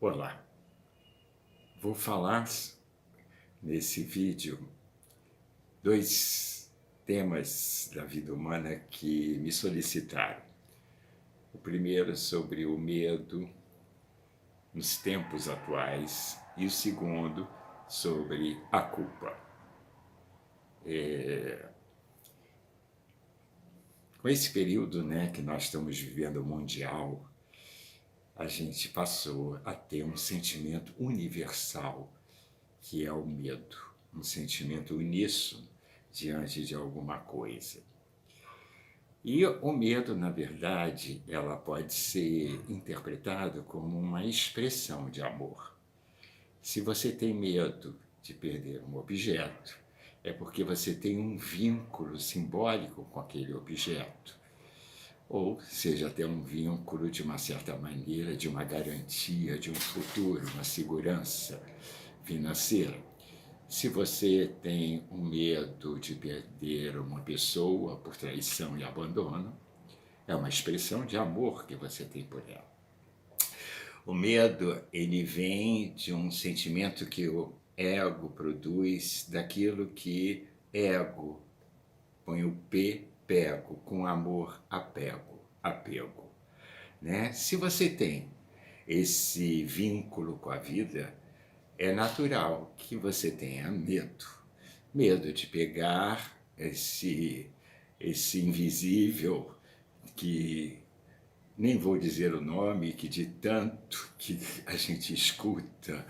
Olá, vou falar nesse vídeo dois temas da vida humana que me solicitaram. O primeiro sobre o medo nos tempos atuais e o segundo sobre a culpa. Com esse período que nós estamos vivendo mundial, a gente passou a ter um sentimento universal, que é o medo, um sentimento uníssono diante de alguma coisa. E o medo, na verdade, ela pode ser interpretado como uma expressão de amor. Se você tem medo de perder um objeto, é porque você tem um vínculo simbólico com aquele objeto. Ou seja, até um vínculo de uma certa maneira, de uma garantia, de um futuro, uma segurança financeira. Se você tem um medo de perder uma pessoa por traição e abandono, é uma expressão de amor que você tem por ela. O medo, ele vem de um sentimento que o ego produz daquilo que ego, põe o P, pego, com amor, apego. Se você tem esse vínculo com a vida, é natural que você tenha medo. Medo de pegar esse invisível, que nem vou dizer o nome, que de tanto que a gente escuta,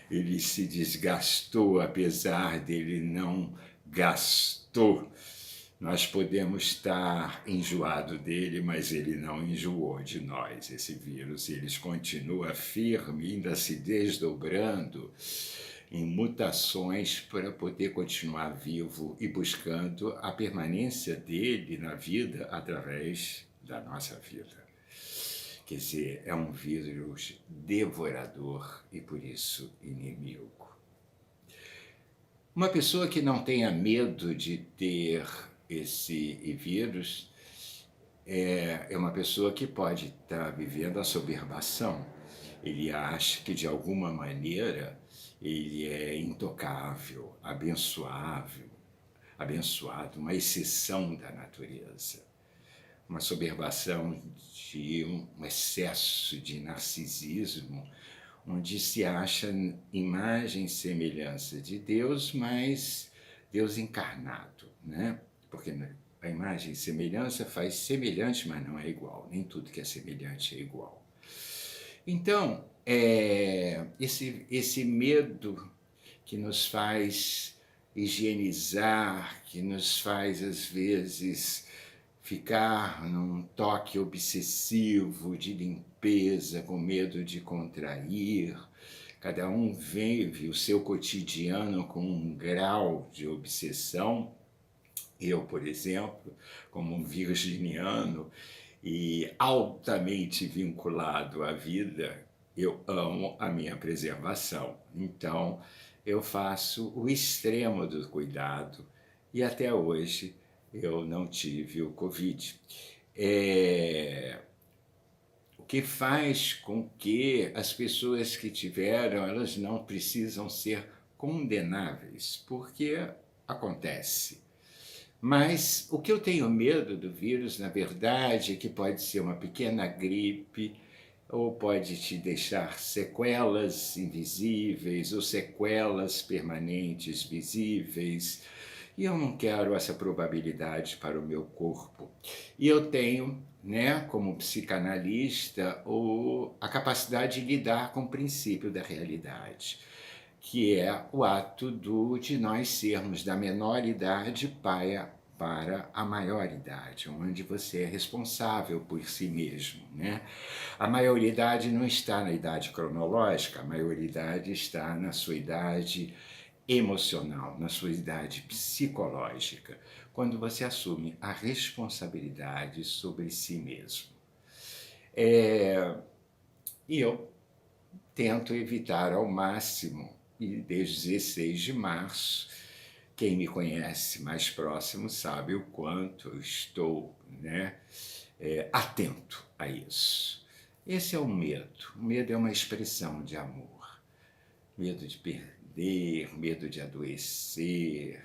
ele se desgastou, apesar dele não gastou. Nós podemos estar enjoado dele, mas ele não enjoou de nós. Esse vírus, ele continua firme, ainda se desdobrando em mutações para poder continuar vivo e buscando a permanência dele na vida através da nossa vida. Quer dizer, é um vírus devorador e por isso inimigo. Uma pessoa que não tenha medo de ter esse vírus é uma pessoa que pode estar vivendo a soberbação. Ele acha que de alguma maneira ele é intocável, abençoado, uma exceção da natureza. Uma soberbação de um excesso de narcisismo, onde se acha imagem e semelhança de Deus, mas Deus encarnado, Porque a imagem e semelhança faz semelhante, mas não é igual. Nem tudo que é semelhante é igual. Então, esse medo que nos faz higienizar, que nos faz, às vezes, ficar num toque obsessivo de limpeza, com medo de contrair. Cada um vive o seu cotidiano com um grau de obsessão. Eu, por exemplo, como um virginiano e altamente vinculado à vida, eu amo a minha preservação. Então, eu faço o extremo do cuidado e até hoje eu não tive o Covid. O que faz com que as pessoas que tiveram, elas não precisam ser condenáveis, porque acontece. Mas o que eu tenho medo do vírus, na verdade, é que pode ser uma pequena gripe, ou pode te deixar sequelas invisíveis, ou sequelas permanentes visíveis. E eu não quero essa probabilidade para o meu corpo. E eu tenho, como psicanalista, a capacidade de lidar com o princípio da realidade, que é o ato de nós sermos da menor idade para a maior idade, onde você é responsável por si mesmo. A maioridade não está na idade cronológica, a maioridade está na sua idade emocional, na sua idade psicológica, quando você assume a responsabilidade sobre si mesmo. E eu tento evitar ao máximo, e desde 16 de março, quem me conhece mais próximo sabe o quanto eu estou atento a isso. Esse é o medo. O medo é uma expressão de amor. Medo de perder, medo de adoecer.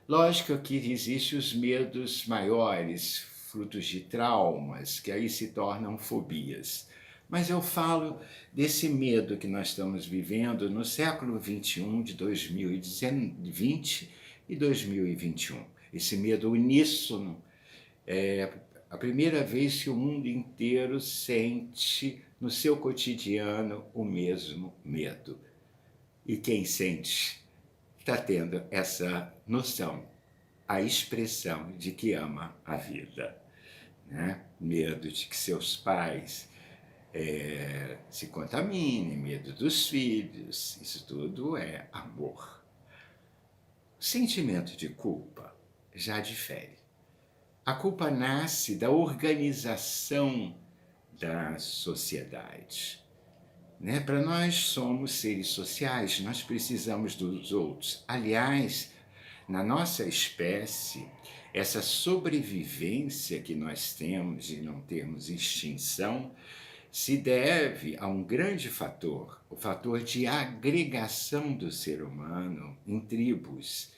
Lógico que existem os medos maiores, frutos de traumas, que aí se tornam fobias. Mas eu falo desse medo que nós estamos vivendo no século XXI, de 2020 e 2021. Esse medo uníssono é a primeira vez que o mundo inteiro sente no seu cotidiano o mesmo medo. E quem sente está tendo essa noção, a expressão de que ama a vida, né? Medo de que seus pais se contaminem, medo dos filhos, isso tudo é amor. O sentimento de culpa já difere. A culpa nasce da organização da sociedade. Né? Para nós somos seres sociais, nós precisamos dos outros. Aliás, na nossa espécie, essa sobrevivência que nós temos de não termos extinção se deve a um grande fator, o fator de agregação do ser humano em tribos,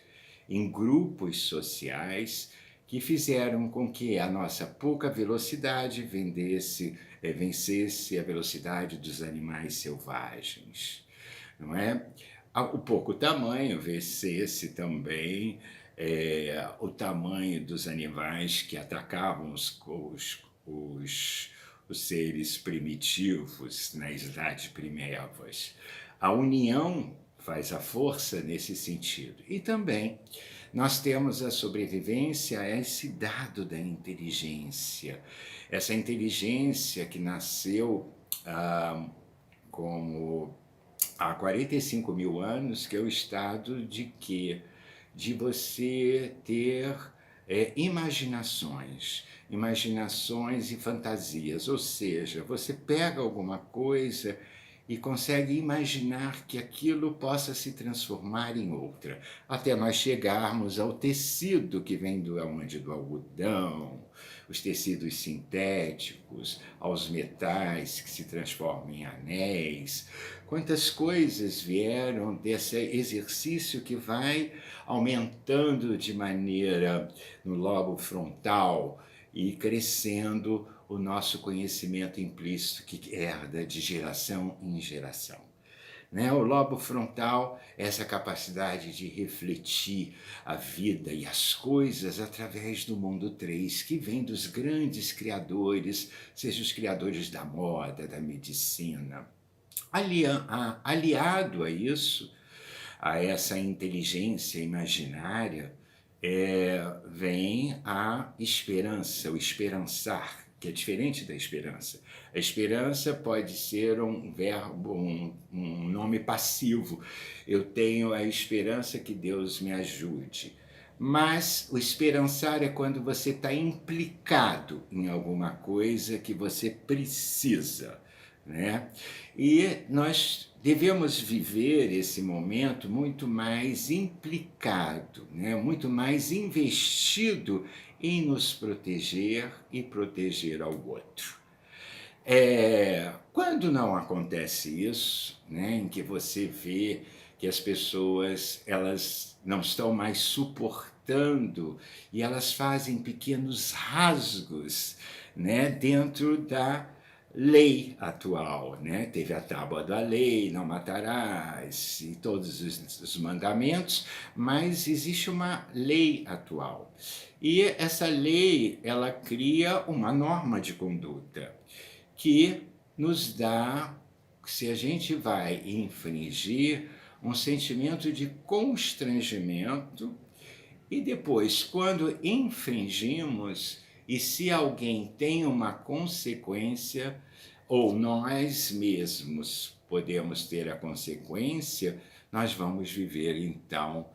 em grupos sociais que fizeram com que a nossa pouca velocidade vencesse a velocidade dos animais selvagens, não é? O pouco tamanho vencesse também o tamanho dos animais que atacavam os seres primitivos nas idades primevas. A união faz a força nesse sentido. E também nós temos a sobrevivência, esse dado da inteligência. Essa inteligência que nasceu como há 45 mil anos, que é o estado de quê? De você ter imaginações e fantasias, ou seja, você pega alguma coisa e consegue imaginar que aquilo possa se transformar em outra, até nós chegarmos ao tecido que vem do algodão, os tecidos sintéticos, aos metais que se transformam em anéis. Quantas coisas vieram desse exercício que vai aumentando de maneira no lobo frontal e crescendo o nosso conhecimento implícito que herda de geração em geração. Né? O lobo frontal é essa capacidade de refletir a vida e as coisas através do mundo 3, que vem dos grandes criadores, seja os criadores da moda, da medicina. Aliado a isso, a essa inteligência imaginária, vem a esperança, o esperançar, que é diferente da esperança. A esperança pode ser um verbo, um nome passivo. Eu tenho a esperança que Deus me ajude. Mas o esperançar é quando você está implicado em alguma coisa que você precisa, né? E nós devemos viver esse momento muito mais implicado, né? Muito mais investido em nos proteger e proteger ao outro. Quando não acontece isso, né, em que você vê que as pessoas elas não estão mais suportando e elas fazem pequenos rasgos, né, dentro da lei atual, né? Teve a tábua da lei, não matarás, e todos os mandamentos, mas existe uma lei atual. E essa lei, ela cria uma norma de conduta que nos dá, se a gente vai infringir, um sentimento de constrangimento, e depois, quando infringimos, e se alguém tem uma consequência, ou nós mesmos podemos ter a consequência, nós vamos viver então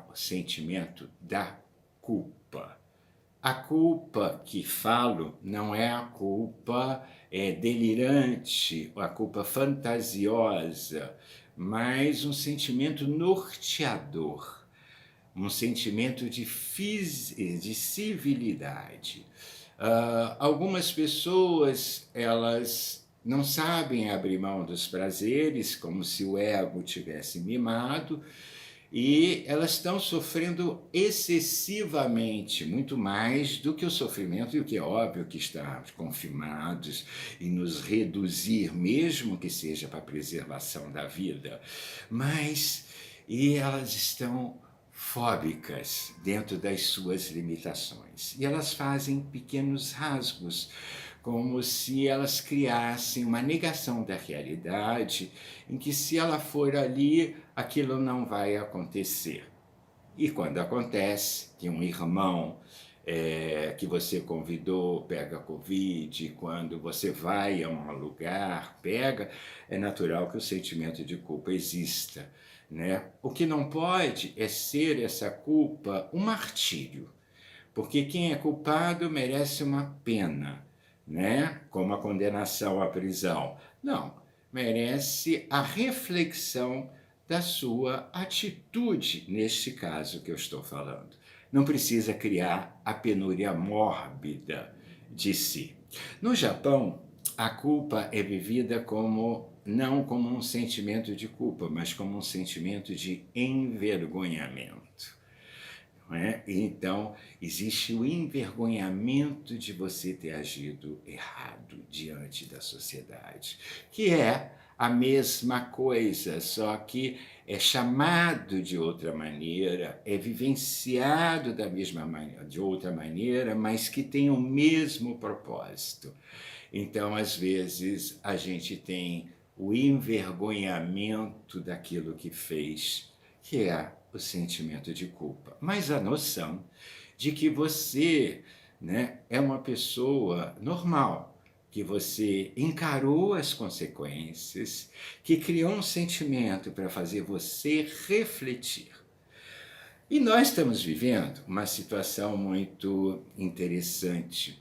o sentimento da culpa. A culpa que falo não é a culpa delirante, a culpa fantasiosa, mas um sentimento norteador, um sentimento de civilidade. Algumas pessoas, elas não sabem abrir mão dos prazeres, como se o ego tivesse mimado, e elas estão sofrendo excessivamente, muito mais do que o sofrimento, e o que é óbvio que está confirmados em nos reduzir, mesmo que seja para a preservação da vida, mas e elas estão fóbicas dentro das suas limitações. E elas fazem pequenos rasgos, como se elas criassem uma negação da realidade, em que se ela for ali, aquilo não vai acontecer. E quando acontece, que um irmão que você convidou pega Covid, quando você vai a um lugar, pega, é natural que o sentimento de culpa exista. Né? O que não pode é ser essa culpa um martírio, porque quem é culpado merece uma pena, né? Como a condenação à prisão. Não, merece a reflexão da sua atitude, neste caso que eu estou falando. Não precisa criar a penúria mórbida de si. No Japão, a culpa é vivida não como um sentimento de culpa, mas como um sentimento de envergonhamento. Não é? Então, existe o envergonhamento de você ter agido errado diante da sociedade, que é a mesma coisa, só que é chamado de outra maneira, é vivenciado da mesma maneira, de outra maneira, mas que tem o mesmo propósito. Então, às vezes, a gente tem o envergonhamento daquilo que fez, que é o sentimento de culpa, mas a noção de que você, né, é uma pessoa normal, que você encarou as consequências, que criou um sentimento para fazer você refletir. E nós estamos vivendo uma situação muito interessante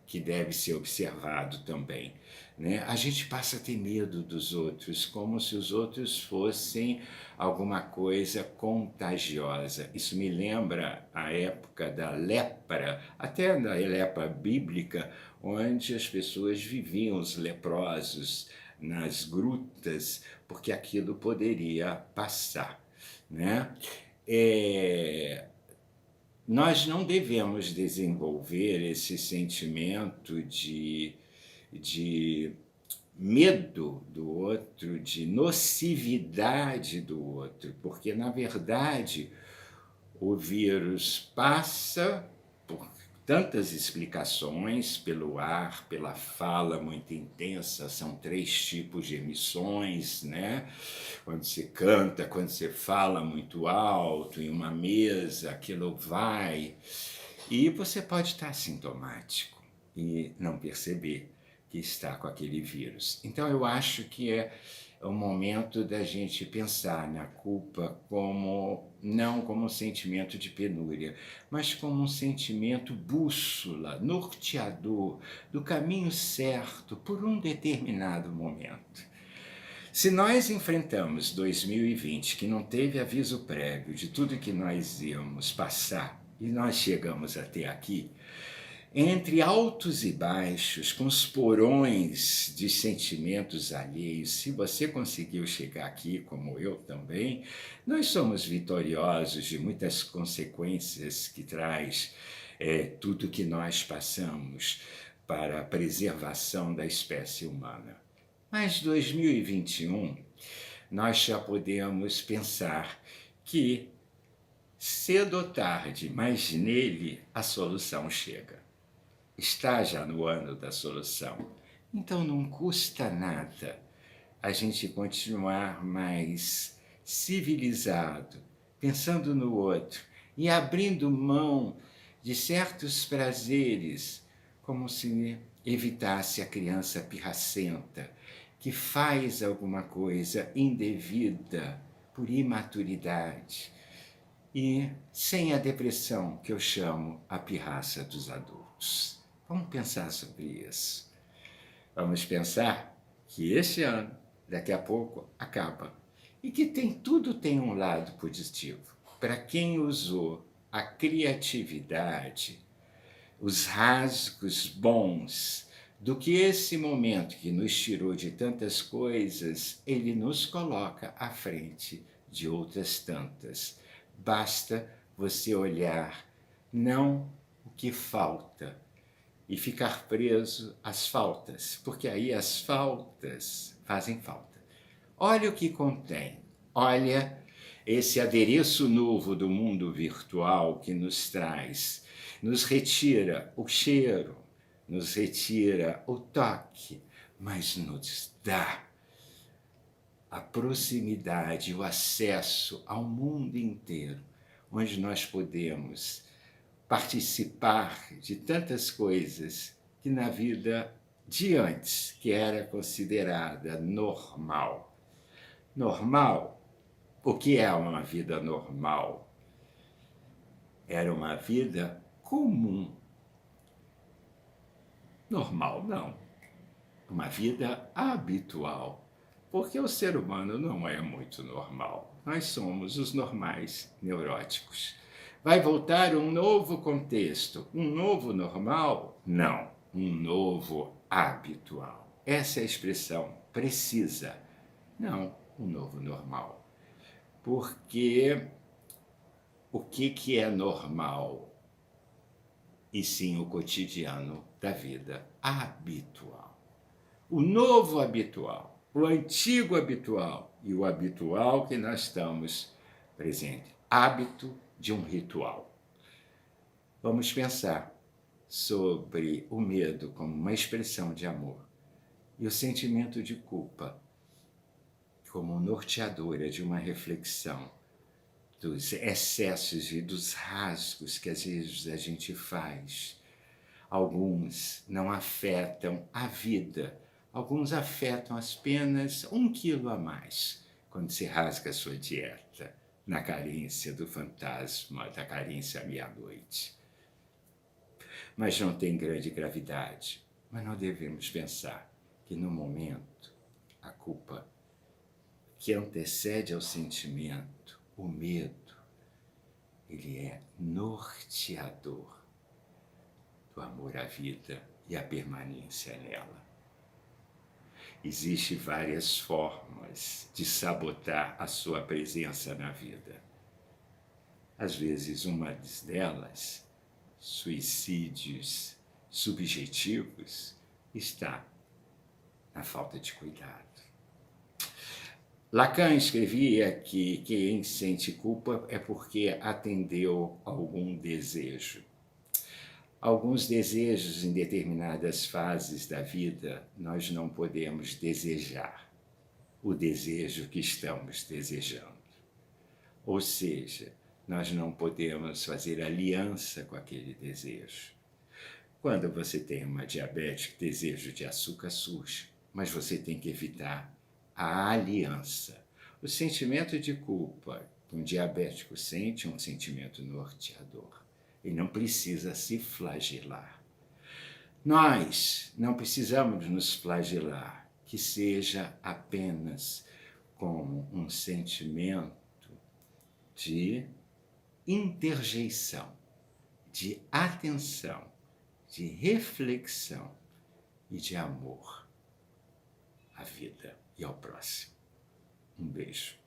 que deve ser observado também. Né? A gente passa a ter medo dos outros, como se os outros fossem alguma coisa contagiosa. Isso me lembra a época da lepra, até da lepra bíblica, onde as pessoas viviam, os leprosos, nas grutas, porque aquilo poderia passar. Né? Nós não devemos desenvolver esse sentimento de medo do outro, de nocividade do outro, porque, na verdade, o vírus passa por tantas explicações, pelo ar, pela fala muito intensa, são 3 tipos de emissões, né? Quando você canta, quando você fala muito alto em uma mesa, aquilo vai. E você pode estar sintomático e não perceber que está com aquele vírus. Então eu acho que é o momento da gente pensar na culpa não como um sentimento de penúria, mas como um sentimento bússola, norteador do caminho certo por um determinado momento. Se nós enfrentamos 2020, que não teve aviso prévio de tudo que nós íamos passar, e nós chegamos até aqui, entre altos e baixos, com os porões de sentimentos alheios, se você conseguiu chegar aqui, como eu também, nós somos vitoriosos de muitas consequências que traz tudo que nós passamos para a preservação da espécie humana. Mas 2021, nós já podemos pensar que cedo ou tarde, mas nele a solução chega. Está já no ano da solução. Então não custa nada a gente continuar mais civilizado, pensando no outro e abrindo mão de certos prazeres, como se evitasse a criança pirracenta, que faz alguma coisa indevida por imaturidade e sem a depressão que eu chamo a pirraça dos adultos. Vamos pensar sobre isso. Vamos pensar que este ano, daqui a pouco, acaba. E que tudo tem um lado positivo. Para quem usou a criatividade os rasgos bons do que esse momento que nos tirou de tantas coisas, ele nos coloca à frente de outras tantas. Basta você olhar não o que falta e ficar preso às faltas, porque aí as faltas fazem falta. Olha o que contém, olha esse adereço novo do mundo virtual que nos traz, nos retira o cheiro, nos retira o toque, mas nos dá a proximidade, o acesso ao mundo inteiro, onde nós podemos participar de tantas coisas que na vida de antes, que era considerada normal. Normal? O que é uma vida normal? Era uma vida comum. Normal, não. Uma vida habitual. Porque o ser humano não é muito normal. Nós somos os normais neuróticos. Vai voltar um novo contexto, um novo normal? Não, um novo habitual. Essa é a expressão precisa. Não, um novo normal. Porque o que é normal? E sim o cotidiano da vida habitual. O novo habitual, o antigo habitual e o habitual que nós estamos presente. Hábito de um ritual. Vamos pensar sobre o medo como uma expressão de amor e o sentimento de culpa como norteadora de uma reflexão dos excessos e dos rasgos que às vezes a gente faz. Alguns não afetam a vida, alguns afetam apenas 1 quilo a mais quando se rasga a sua dieta, na carência do fantasma, da carência à meia-noite. Mas não tem grande gravidade. Mas não devemos pensar que no momento a culpa que antecede ao sentimento, o medo, ele é norteador do amor à vida e a permanência nela. Existem várias formas de sabotar a sua presença na vida. Às vezes, uma delas, suicídios subjetivos, está na falta de cuidado. Lacan escrevia que quem sente culpa é porque atendeu a algum desejo. Alguns desejos em determinadas fases da vida nós não podemos desejar o desejo que estamos desejando. Ou seja, nós não podemos fazer aliança com aquele desejo. Quando você tem uma diabetes, desejo de açúcar surge, mas você tem que evitar a aliança. O sentimento de culpa que um diabético sente é um sentimento norteador. Ele não precisa se flagelar. Nós não precisamos nos flagelar, que seja apenas como um sentimento de interjeição, de atenção, de reflexão e de amor à vida e ao próximo. Um beijo.